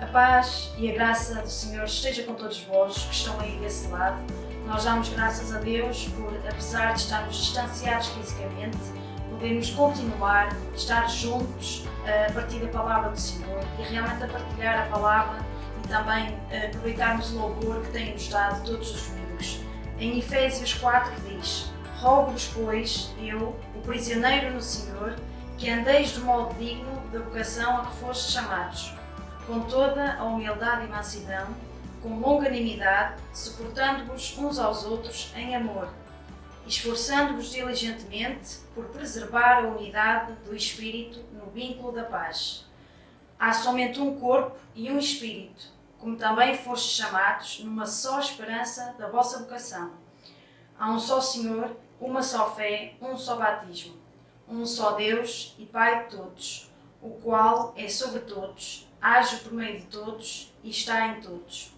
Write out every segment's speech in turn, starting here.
A paz e a graça do Senhor esteja com todos vós que estão aí desse lado. Nós damos graças a Deus por, apesar de estarmos distanciados fisicamente, podermos continuar a estar juntos a partir da palavra do Senhor e realmente a partilhar a palavra e também aproveitarmos o louvor que tem-nos dado todos os domingos. Em Efésios 4 que diz: Rogo-vos, pois, eu, o prisioneiro no Senhor, que andeis de modo digno da vocação a que fostes chamados, com toda a humildade e mansidão, com longanimidade, suportando-vos uns aos outros em amor, esforçando-vos diligentemente por preservar a unidade do Espírito no vínculo da paz. Há somente um corpo e um Espírito, como também fostes chamados numa só esperança da vossa vocação. Há um só Senhor, uma só fé, um só batismo, um só Deus e Pai de todos, o qual é sobre todos, age por meio de todos e está em todos.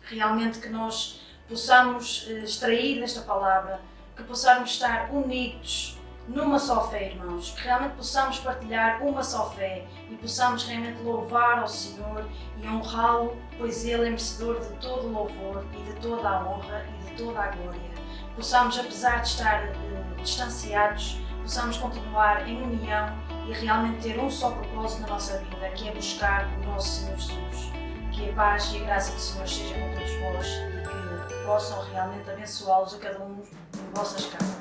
Realmente que nós possamos extrair desta palavra, que possamos estar unidos numa só fé, irmãos, que realmente possamos partilhar uma só fé e possamos realmente louvar ao Senhor e honrá-lo, pois Ele é merecedor de todo o louvor e de toda a honra e de toda a glória. Possamos, apesar de estar distanciados, possamos continuar em união e realmente ter um só propósito na nossa vida, que é buscar o nosso Senhor Jesus. Que a paz e a graça do Senhor esteja com todos vós e que possam realmente abençoá-los a cada um em vossas casas.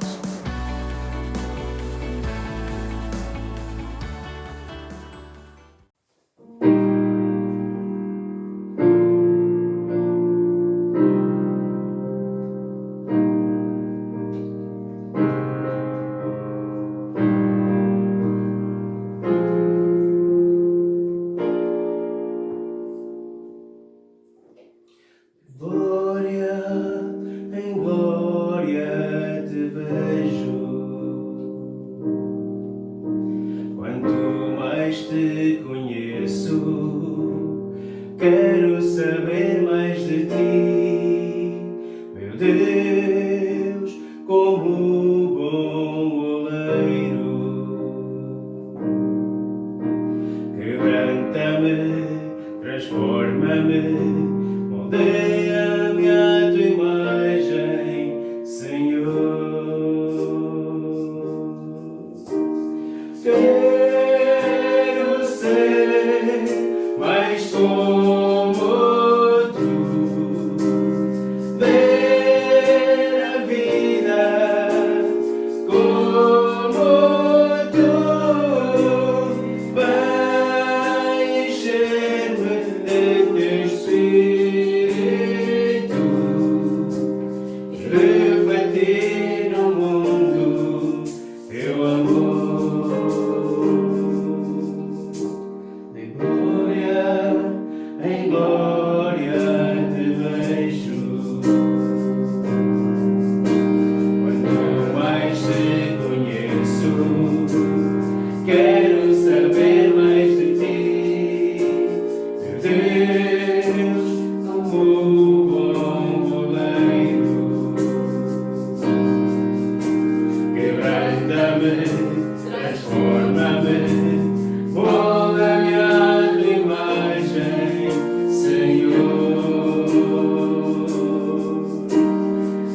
Quero saber mais de ti, meu Deus, como bom oleiro. Quebranta-me, transforma-me, moldeia-me à tua imagem, Senhor. Quero ser mais como tu, ver a vida como tu, vai encher-me de teu Espírito e refletir no mundo teu amor. Em glória te vejo, quanto mais te conheço, quero saber mais de ti, meu Deus, como bom oleiro. Quebranta-me, transforma-me, molda-me à tua imagem, Senhor.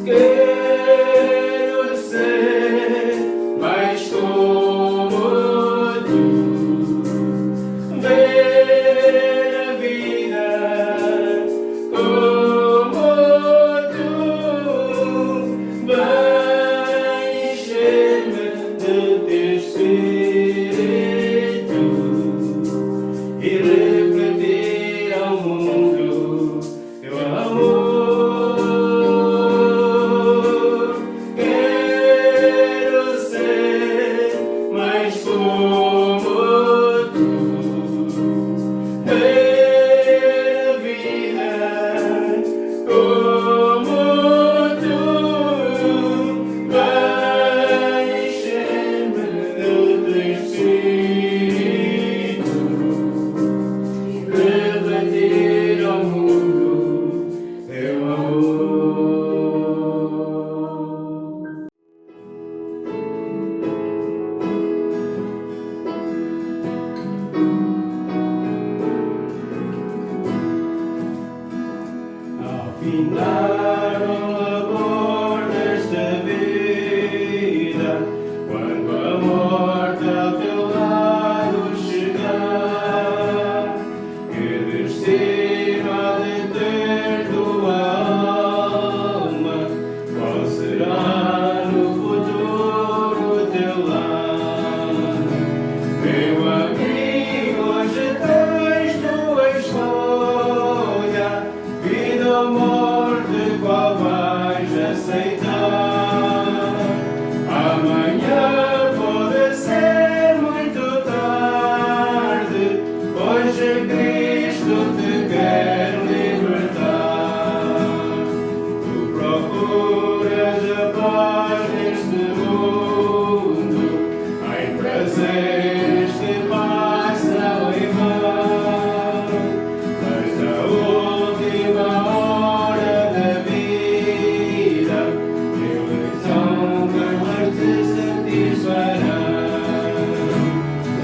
Quero ser mais como tu, ver a vida findar o labor desta vida, quando a morte ao teu lado chegar, que destino há de ter tua alma, qual será no futuro o teu lar? Meu amigo, hoje tens tua escolha, vida ou morte, qual vais aceitar? Amanhã pode ser muito tarde, hoje Cristo te quer libertar. Tu procuras a paz neste mundo, em prazeres que passam em vão, mas na última hora da vida, eles nunca te satisfarão.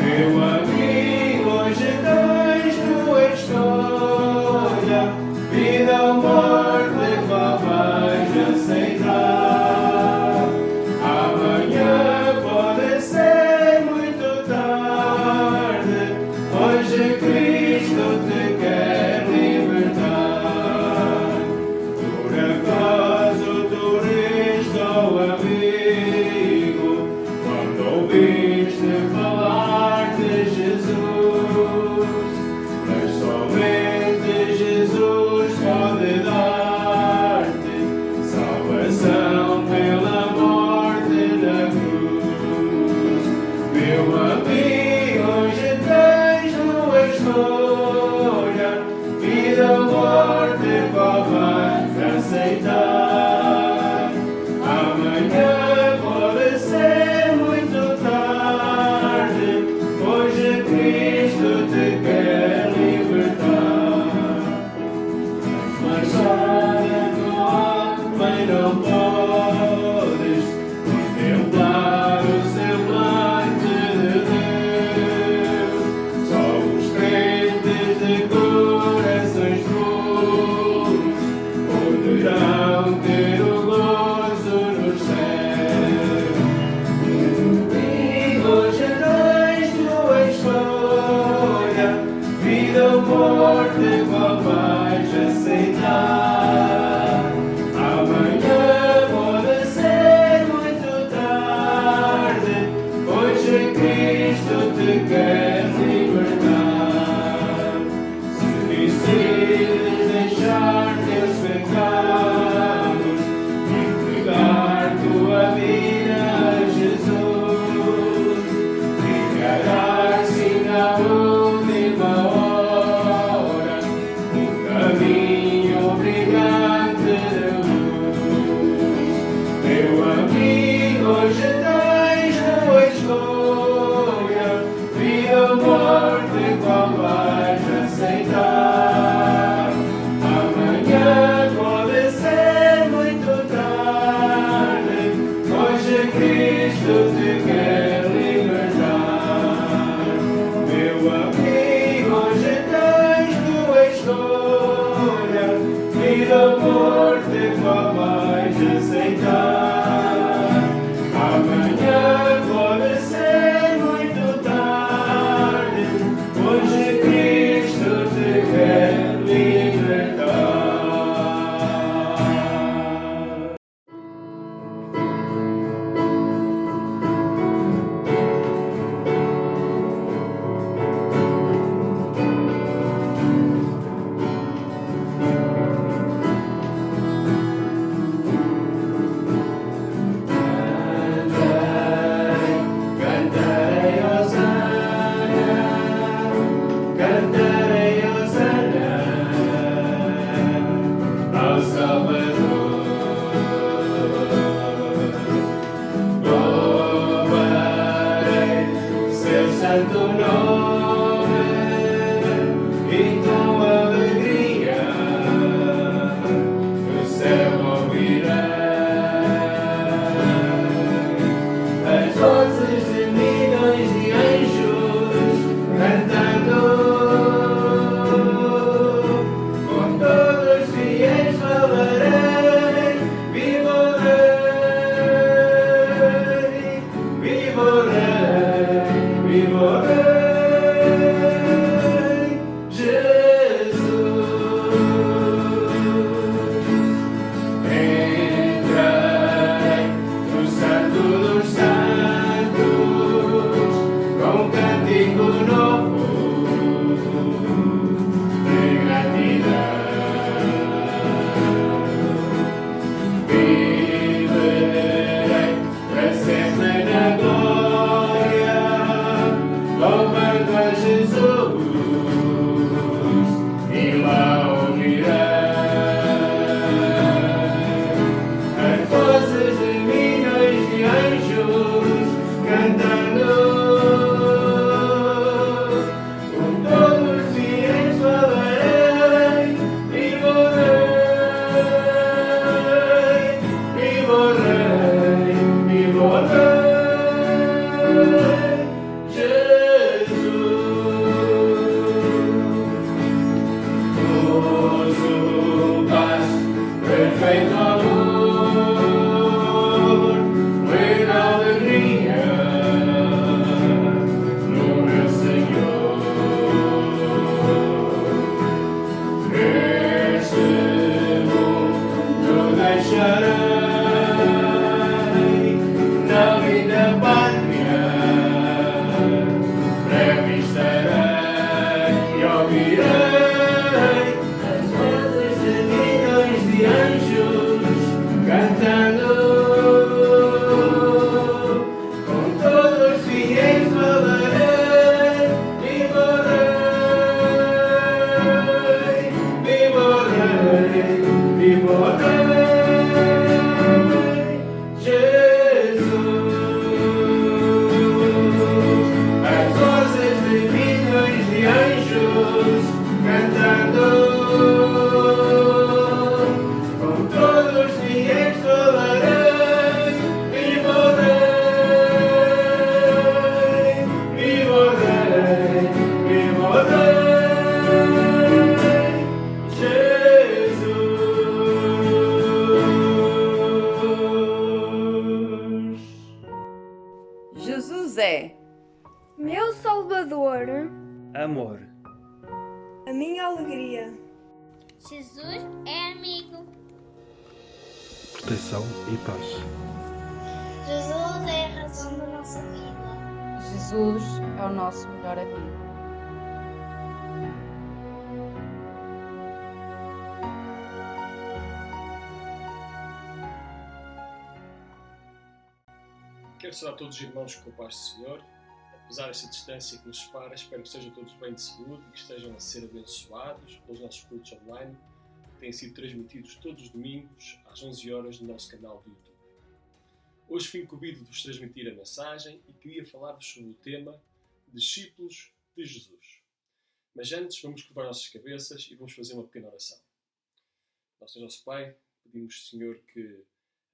Meu amigo, hoje tens tua escolha, vida ou morte, qual vais aceitar? Amanhã pode ser muito tarde, hoje Cristo te quer libertar. Por acaso tu resta o amigo, quando ouviste falar de Jesus, mas somente Jesus pode dar-te salvação pela morte na cruz. Meu amigo, hoje tens tua escolha, vida ou morte, qual vais aceitar? Amanhã pode ser muito tarde, hoje Cristo te quer libertar. Mas marchar a tua alma e não podes contemplar o semblante de Deus. Só os crentes de corações puros poderão ter o gozo nos céus. Amigo, hoje tens tua escolha, vida ou morte, qual vais aceitar? Amanhã pode ser muito tarde, hoje Cristo te quer libertar. Se decides deixar teus pecados, entregar tua vida a Jesus, ficarás sim na última hora, um caminho obrigado alegria. Jesus é amigo. Proteção e paz. Jesus é a razão da nossa vida. Jesus é o nosso melhor amigo. Quero saudar todos os irmãos com a paz do Senhor. Apesar desta distância que nos separa, espero que estejam todos bem de saúde e que estejam a ser abençoados pelos nossos cultos online, que têm sido transmitidos todos os domingos às 11 horas no nosso canal do YouTube. Hoje fui incumbido de vos transmitir a mensagem e queria falar-vos sobre o tema Discípulos de Jesus. Mas antes vamos curvar nossas cabeças e vamos fazer uma pequena oração. Nosso Pai, pedimos, Senhor, que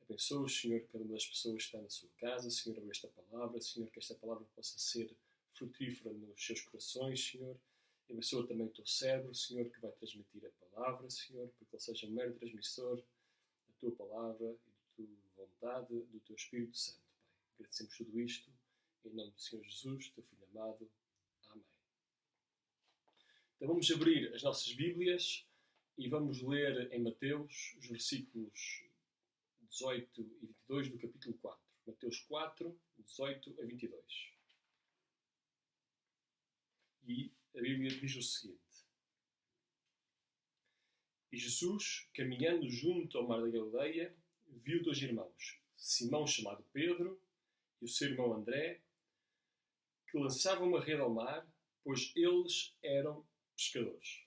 abençoe, Senhor, cada uma das pessoas que está na sua casa. Senhor, abre esta palavra. Senhor, que esta palavra possa ser frutífera nos seus corações, Senhor. E abençoa também o teu cérebro, Senhor, que vai transmitir a palavra, Senhor, porque ele seja um mero transmissor da tua palavra e da tua vontade, do teu Espírito Santo, Pai. Agradecemos tudo isto em nome do Senhor Jesus, teu Filho amado. Amém. Então vamos abrir as nossas Bíblias e vamos ler em Mateus os versículos 18 e 22 do capítulo 4. Mateus 4, 18 a 22. E a Bíblia diz o seguinte: E Jesus, caminhando junto ao mar da Galileia, viu dois irmãos, Simão chamado Pedro e o seu irmão André, que lançavam uma rede ao mar, pois eles eram pescadores.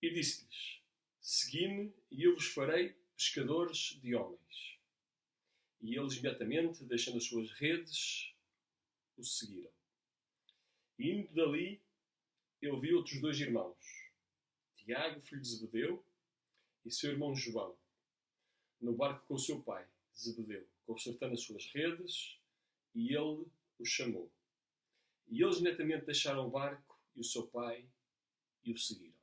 E disse-lhes: Segui-me e eu vos farei pescadores de homens. E eles imediatamente, deixando as suas redes, o seguiram. E indo dali, ele viu outros dois irmãos, Tiago, filho de Zebedeu, e seu irmão João, no barco com o seu pai, Zebedeu, consertando as suas redes, e ele os chamou. E eles imediatamente deixaram o barco e o seu pai e o seguiram.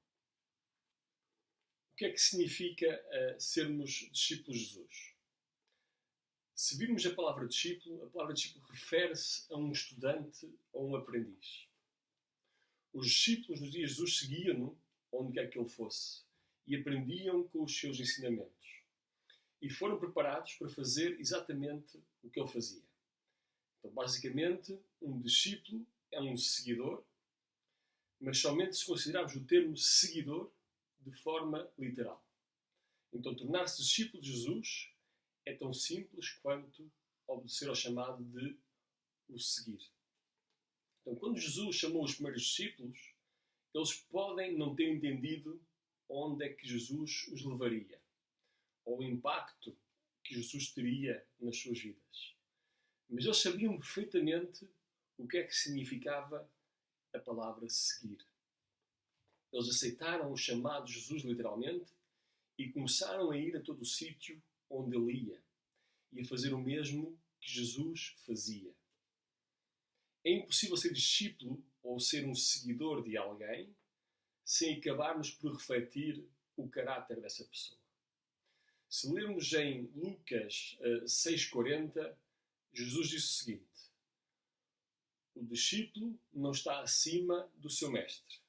O que é que significa sermos discípulos de Jesus? Se virmos a palavra discípulo refere-se a um estudante ou um aprendiz. Os discípulos nos dias de Jesus seguiam-no onde quer que ele fosse e aprendiam com os seus ensinamentos. E foram preparados para fazer exatamente o que ele fazia. Então, basicamente, um discípulo é um seguidor, mas somente se considerarmos o termo seguidor de forma literal. Então, tornar-se discípulo de Jesus é tão simples quanto obedecer ao chamado de o seguir. Então, quando Jesus chamou os primeiros discípulos, eles podem não ter entendido onde é que Jesus os levaria, ou o impacto que Jesus teria nas suas vidas. Mas eles sabiam perfeitamente o que é que significava a palavra seguir. Eles aceitaram o chamado de Jesus literalmente e começaram a ir a todo o sítio onde ele ia e a fazer o mesmo que Jesus fazia. É impossível ser discípulo ou ser um seguidor de alguém sem acabarmos por refletir o caráter dessa pessoa. Se lermos em Lucas 6,40, Jesus disse o seguinte: o discípulo não está acima do seu mestre.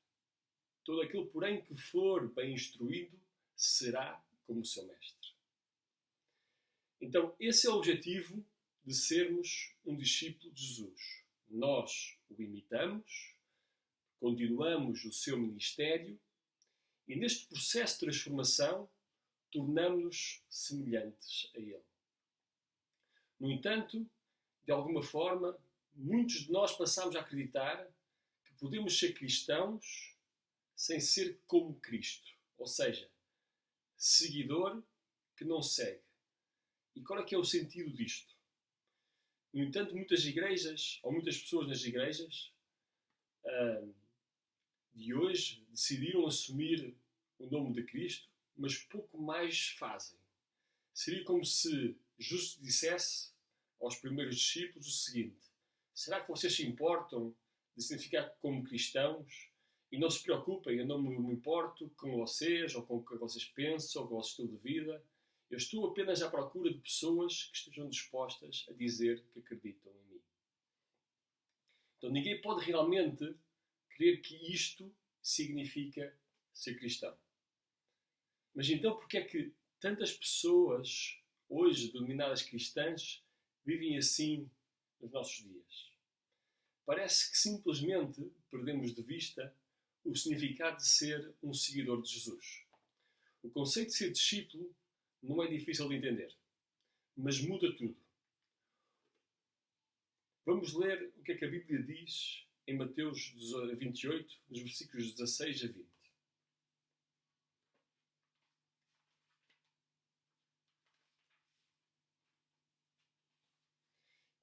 Todo aquele, porém, que for bem instruído, será como o seu mestre. Então, esse é o objetivo de sermos um discípulo de Jesus. Nós o imitamos, continuamos o seu ministério e, neste processo de transformação, tornamos-nos semelhantes a ele. No entanto, de alguma forma, muitos de nós passamos a acreditar que podemos ser cristãos sem ser como Cristo, ou seja, seguidor que não segue. E qual é que é o sentido disto? No entanto, muitas igrejas, ou muitas pessoas nas igrejas de hoje, decidiram assumir o nome de Cristo, mas pouco mais fazem. Seria como se Jesus dissesse aos primeiros discípulos o seguinte: será que vocês se importam de se identificar como cristãos? E não se preocupem, eu não me importo com vocês, ou com o que vocês pensam, ou com o vosso estilo de vida. Eu estou apenas à procura de pessoas que estejam dispostas a dizer que acreditam em mim. Então ninguém pode realmente crer que isto significa ser cristão. Mas então, porque é que tantas pessoas, hoje denominadas cristãs, vivem assim nos nossos dias? Parece que simplesmente perdemos de vista o significado de ser um seguidor de Jesus. O conceito de ser discípulo não é difícil de entender, mas muda tudo. Vamos ler o que é que a Bíblia diz em Mateus 28, nos versículos 16 a 20.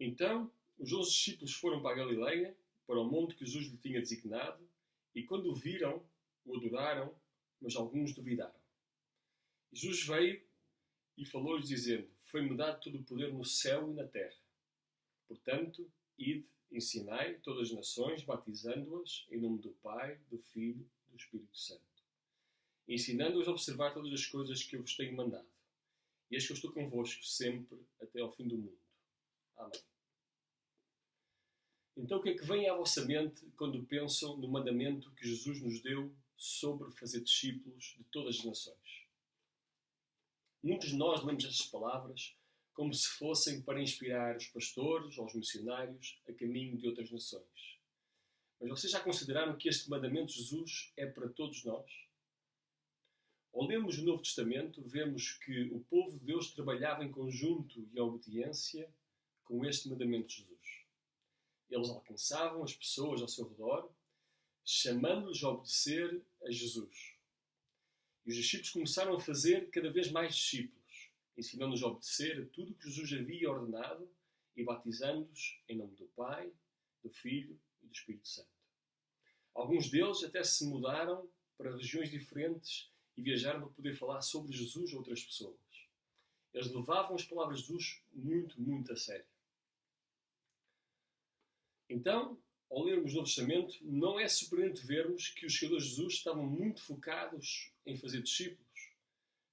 Então, os 11 discípulos foram para a Galileia, para o monte que Jesus lhe tinha designado, e quando o viram, o adoraram, mas alguns duvidaram. E Jesus veio e falou-lhes dizendo: Foi-me dado todo o poder no céu e na terra. Portanto, ide, ensinai todas as nações, batizando-as em nome do Pai, do Filho e do Espírito Santo, ensinando-as a observar todas as coisas que eu vos tenho mandado. E eis que eu estou convosco sempre até ao fim do mundo. Amém. Então, o que é que vem à vossa mente quando pensam no mandamento que Jesus nos deu sobre fazer discípulos de todas as nações? Muitos de nós lemos estas palavras como se fossem para inspirar os pastores ou os missionários a caminho de outras nações. Mas vocês já consideraram que este mandamento de Jesus é para todos nós? Ao lermos o Novo Testamento, vemos que o povo de Deus trabalhava em conjunto e em obediência com este mandamento de Jesus. Eles alcançavam as pessoas ao seu redor, chamando-lhes a obedecer a Jesus. E os discípulos começaram a fazer cada vez mais discípulos, ensinando-os a obedecer a tudo o que Jesus havia ordenado e batizando-os em nome do Pai, do Filho e do Espírito Santo. Alguns deles até se mudaram para regiões diferentes e viajaram para poder falar sobre Jesus a outras pessoas. Eles levavam as palavras de Jesus muito, muito a sério. Então, ao lermos o Novo Testamento, não é surpreendente vermos que os seguidores de Jesus estavam muito focados em fazer discípulos.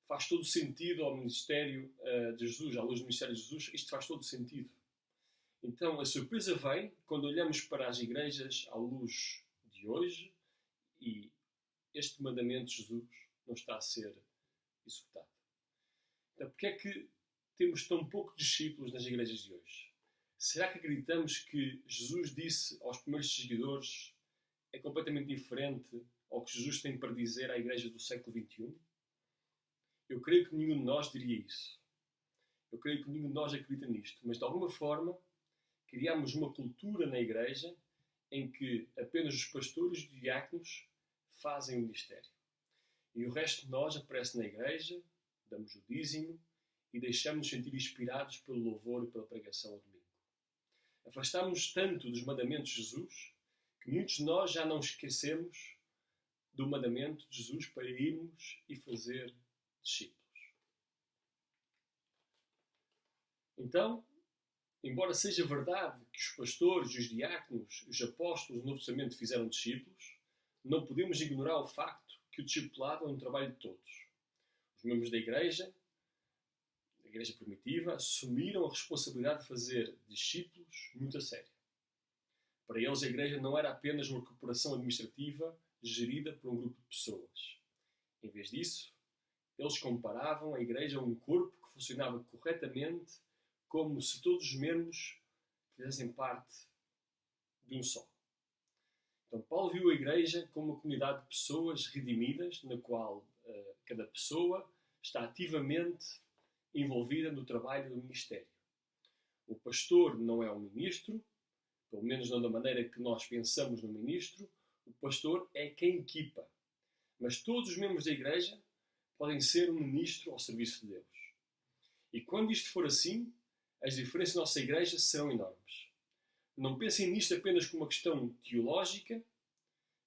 Faz todo o sentido ao ministério de Jesus, à luz do ministério de Jesus, isto faz todo o sentido. Então, a surpresa vem quando olhamos para as igrejas à luz de hoje e este mandamento de Jesus não está a ser executado. Então, porque é que temos tão poucos discípulos nas igrejas de hoje? Será que acreditamos que Jesus disse aos primeiros seguidores é completamente diferente ao que Jesus tem para dizer à igreja do século XXI? Eu creio que nenhum de nós diria isso. Eu creio que nenhum de nós acredita nisto. Mas, de alguma forma, criamos uma cultura na igreja em que apenas os pastores e os diáconos fazem o ministério. E o resto de nós aparece na igreja, damos o dízimo e deixamos-nos sentir inspirados pelo louvor e pela pregação ao domingo. Afastámos-nos tanto dos mandamentos de Jesus que muitos de nós já não esquecemos do mandamento de Jesus para irmos e fazer discípulos. Então, embora seja verdade que os pastores, os diáconos, os apóstolos do Novo Testamento fizeram discípulos, não podemos ignorar o facto que o discipulado é um trabalho de todos. Os membros da igreja primitiva, assumiram a responsabilidade de fazer discípulos muito a sério. Para eles, a igreja não era apenas uma corporação administrativa gerida por um grupo de pessoas. Em vez disso, eles comparavam a igreja a um corpo que funcionava corretamente, como se todos os membros fizessem parte de um só. Então, Paulo viu a igreja como uma comunidade de pessoas redimidas, na qual cada pessoa está ativamente envolvida no trabalho do ministério. O pastor não é um ministro, pelo menos não da maneira que nós pensamos no ministro. O pastor é quem equipa. Mas todos os membros da igreja podem ser um ministro ao serviço de Deus. E quando isto for assim, as diferenças na nossa igreja serão enormes. Não pensem nisto apenas como uma questão teológica,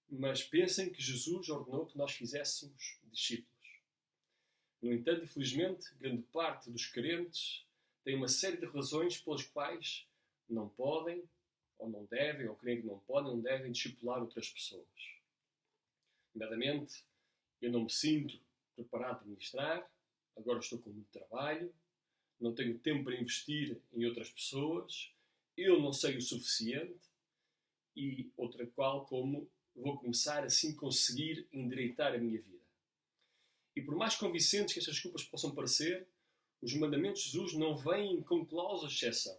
mas pensem que Jesus ordenou que nós fizéssemos discípulos. No entanto, infelizmente, grande parte dos crentes tem uma série de razões pelas quais não podem, ou não devem, ou creem que não podem, não devem discipular outras pessoas. Nomeadamente, eu não me sinto preparado para ministrar, agora estou com muito trabalho, não tenho tempo para investir em outras pessoas, eu não sei o suficiente, e outra qual como vou começar assim conseguir endireitar a minha vida. E por mais convincentes que estas desculpas possam parecer, os mandamentos de Jesus não vêm com cláusula de exceção.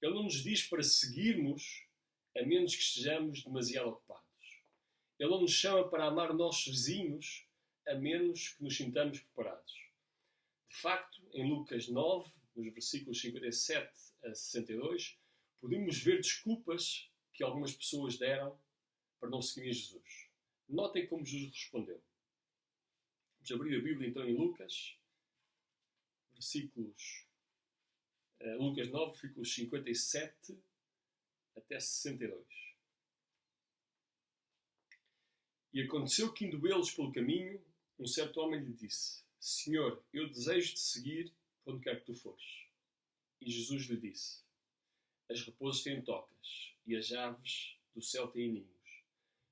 Ele não nos diz para seguirmos a menos que estejamos demasiado ocupados. Ele não nos chama para amar os nossos vizinhos a menos que nos sintamos preparados. De facto, em Lucas 9, nos versículos 57 a 62, podemos ver desculpas que algumas pessoas deram para não seguirem Jesus. Notem como Jesus respondeu. Vamos abrir a Bíblia então em Lucas, Lucas 9, versículos 57 até 62. E aconteceu que, indo eles pelo caminho, um certo homem lhe disse: Senhor, eu desejo te seguir para onde quer que tu fores. E Jesus lhe disse: As raposas têm tocas e as aves do céu têm ninhos,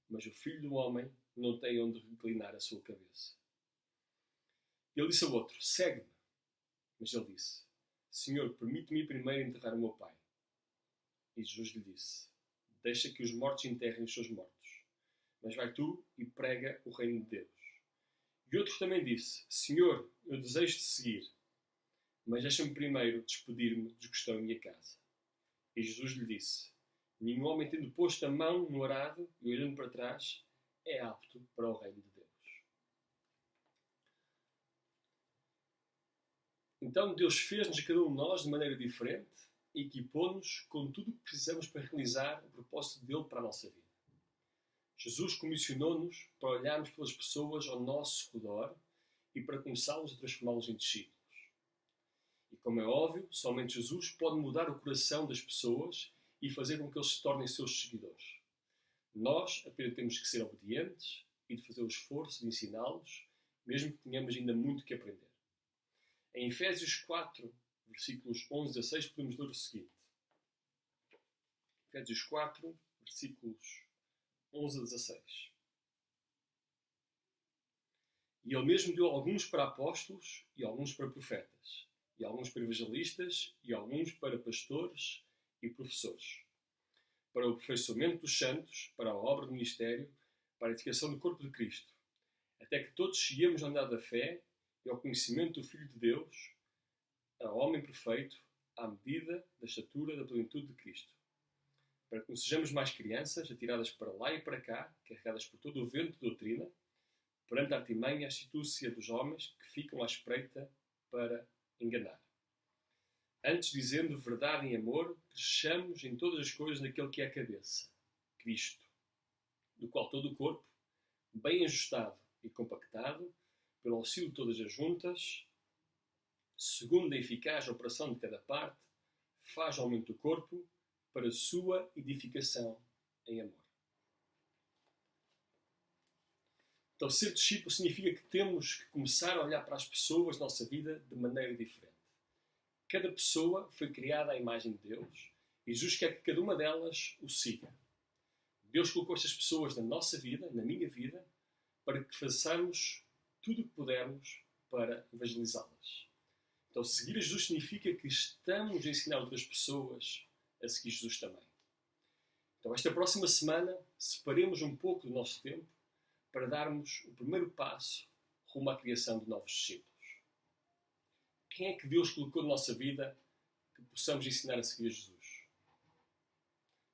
mas o Filho do Homem não tem onde reclinar a sua cabeça. Ele disse ao outro: Segue-me. Mas ele disse: Senhor, permite-me primeiro enterrar o meu pai. E Jesus lhe disse: Deixa que os mortos enterrem os seus mortos, mas vai tu e prega o reino de Deus. E outro também disse: Senhor, eu desejo te seguir, mas deixa-me primeiro despedir-me dos que estão em minha casa. E Jesus lhe disse: Nenhum homem, tendo posto a mão no arado e olhando para trás, é apto para o reino de Deus. Então Deus fez-nos cada um de nós de maneira diferente e equipou-nos com tudo o que precisamos para realizar o propósito dele para a nossa vida. Jesus comissionou-nos para olharmos pelas pessoas ao nosso redor e para começá-los a transformá-los em discípulos. E como é óbvio, somente Jesus pode mudar o coração das pessoas e fazer com que eles se tornem seus seguidores. Nós apenas temos que ser obedientes e de fazer o esforço de ensiná-los, mesmo que tenhamos ainda muito que aprender. Em Efésios 4, versículos 11 a 16, podemos ler o seguinte. Efésios 4, versículos 11 a 16. E ele mesmo deu alguns para apóstolos, e alguns para profetas, e alguns para evangelistas, e alguns para pastores e professores, para o aperfeiçoamento dos santos, para a obra do ministério, para a edificação do corpo de Cristo, até que todos cheguemos ao andar da fé e ao conhecimento do Filho de Deus, a homem perfeito, à medida da estatura da plenitude de Cristo, para que não sejamos mais crianças, atiradas para lá e para cá, carregadas por todo o vento de doutrina, perante a artimanha e a astúcia dos homens que ficam à espreita para enganar. Antes, dizendo verdade em amor, cresçamos em todas as coisas naquele que é a cabeça, Cristo, do qual todo o corpo, bem ajustado e compactado, pelo auxílio de todas as juntas, segundo a eficaz operação de cada parte, faz aumento do corpo para a sua edificação em amor. Então, ser discípulo significa que temos que começar a olhar para as pessoas da nossa vida de maneira diferente. Cada pessoa foi criada à imagem de Deus e Jesus quer que cada uma delas o siga. Deus colocou estas pessoas na nossa vida, na minha vida, para que façamos tudo o que pudermos para evangelizá-las. Então, seguir a Jesus significa que estamos a ensinar outras pessoas a seguir Jesus também. Então, esta próxima semana, separemos um pouco do nosso tempo para darmos o primeiro passo rumo à criação de novos discípulos. Quem é que Deus colocou na nossa vida que possamos ensinar a seguir a Jesus?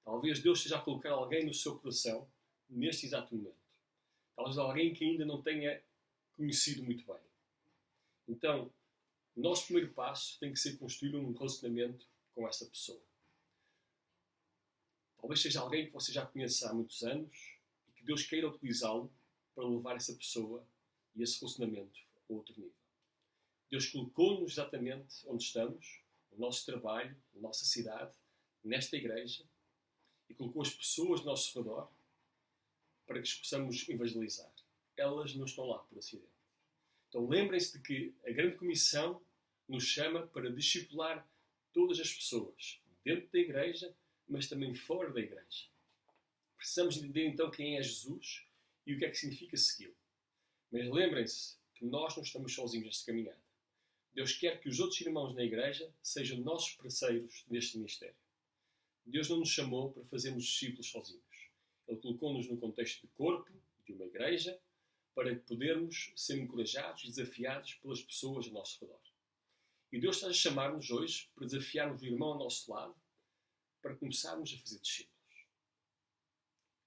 Talvez Deus esteja a colocar alguém no seu coração neste exato momento. Talvez alguém que ainda não tenha conhecido muito bem. Então, o nosso primeiro passo tem que ser construir um relacionamento com essa pessoa. Talvez seja alguém que você já conheça há muitos anos e que Deus queira utilizá-lo para levar essa pessoa e esse relacionamento a outro nível. Deus colocou-nos exatamente onde estamos, no nosso trabalho, na nossa cidade, nesta igreja, e colocou as pessoas ao nosso redor para que as possamos evangelizar. Elas não estão lá por acidente. Então lembrem-se de que a grande comissão nos chama para discipular todas as pessoas, dentro da igreja, mas também fora da igreja. Precisamos entender então quem é Jesus e o que é que significa segui-lo. Mas lembrem-se que nós não estamos sozinhos nesta caminhada. Deus quer que os outros irmãos na igreja sejam nossos parceiros neste ministério. Deus não nos chamou para fazermos discípulos sozinhos. Ele colocou-nos no contexto de corpo, de uma igreja, para podermos ser encorajados e desafiados pelas pessoas ao nosso redor. E Deus está a chamar-nos hoje para desafiarmos o irmão ao nosso lado, para começarmos a fazer discípulos.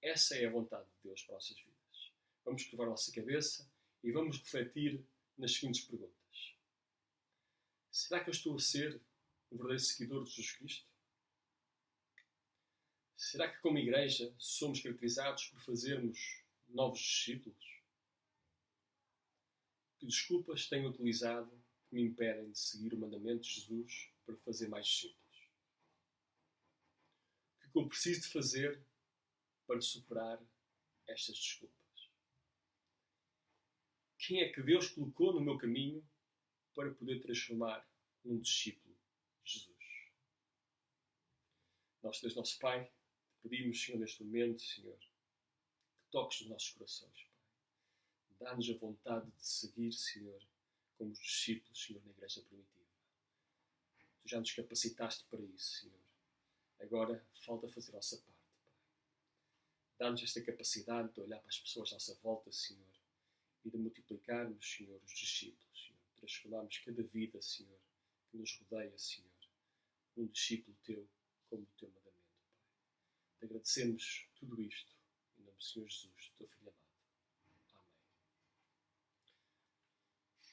Essa é a vontade de Deus para as nossas vidas. Vamos curvar a nossa cabeça e vamos refletir nas seguintes perguntas. Será que eu estou a ser um verdadeiro seguidor de Jesus Cristo? Será que como igreja somos caracterizados por fazermos novos discípulos? Que desculpas tenho utilizado que me impedem de seguir o mandamento de Jesus para fazer mais discípulos? O que eu preciso de fazer para superar estas desculpas? Quem é que Deus colocou no meu caminho para poder transformar num discípulo de Jesus? Nosso Deus, nosso Pai, te pedimos, Senhor, neste momento, Senhor, que toques nos nossos corações, Pai. Dá-nos a vontade de seguir, Senhor, como os discípulos, Senhor, na Igreja Primitiva. Tu já nos capacitaste para isso, Senhor. Agora falta fazer a nossa parte, Pai. Dá-nos esta capacidade de olhar para as pessoas à nossa volta, Senhor, e de multiplicarmos, Senhor, os discípulos, Senhor. Transformarmos cada vida, Senhor, que nos rodeia, Senhor, num discípulo Teu, como o Teu mandamento, Pai. Te agradecemos tudo isto, em nome do Senhor Jesus, Teu Filho amado. Amém.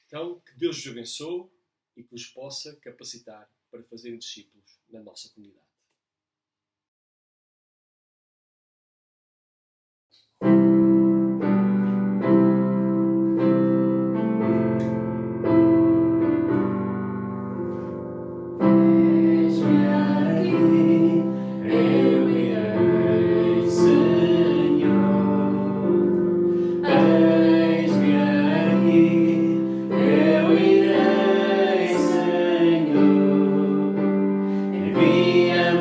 Então, que Deus vos abençoe e que vos possa capacitar para fazerem discípulos na nossa comunidade. Envia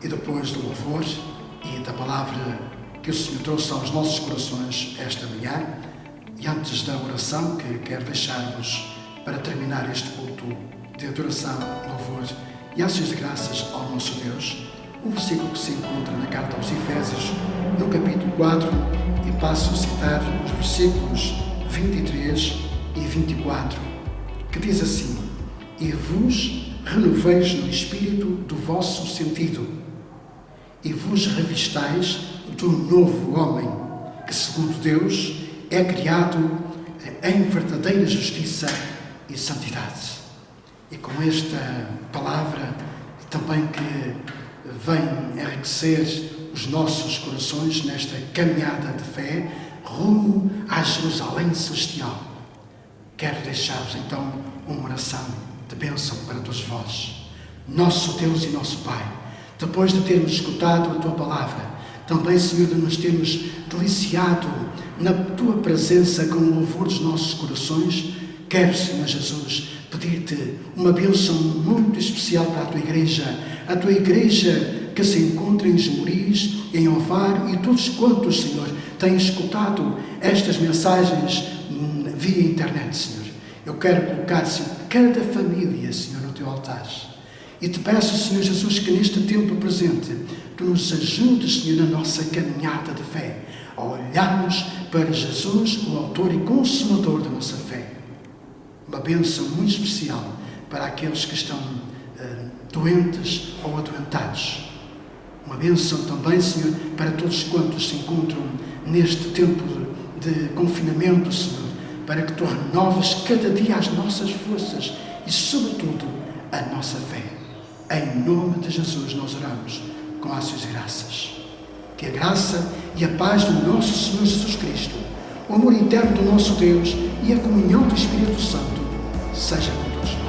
E depois do louvor e da palavra que o Senhor trouxe aos nossos corações esta manhã, e antes da oração que quero deixar-vos para terminar este culto de adoração, louvor e ações de graças ao nosso Deus, um versículo que se encontra na carta aos Efésios, no capítulo 4, e passo a citar os versículos 23 e 24, que diz assim: E vos renoveis no espírito do vosso sentido, e vos revistais do novo homem, que segundo Deus é criado em verdadeira justiça e santidade. E com esta palavra também que vem enriquecer os nossos corações nesta caminhada de fé rumo à Jerusalém celestial, quero deixar-vos então uma oração de bênção para todos vós. Nosso Deus e nosso Pai, depois de termos escutado a Tua palavra, também, Senhor, de nos termos deliciado na Tua presença com o louvor dos nossos corações, quero, Senhor Jesus, pedir-te uma bênção muito especial para a Tua igreja que se encontra em Esmoriz, em Ovar, e todos quantos, Senhor, têm escutado estas mensagens via internet, Senhor. Eu quero colocar, Senhor, cada família, Senhor, no Teu altar. E te peço, Senhor Jesus, que neste tempo presente, Tu nos ajudes, Senhor, na nossa caminhada de fé, a olharmos para Jesus, o autor e consumador da nossa fé. Uma bênção muito especial para aqueles que estão doentes ou adoentados. Uma bênção também, Senhor, para todos quantos se encontram neste tempo de confinamento, Senhor, para que Tu renoves cada dia as nossas forças e, sobretudo, a nossa fé. Em nome de Jesus nós oramos com ações de graças. Que a graça e a paz do nosso Senhor Jesus Cristo, o amor eterno do nosso Deus e a comunhão do Espírito Santo seja com todos nós.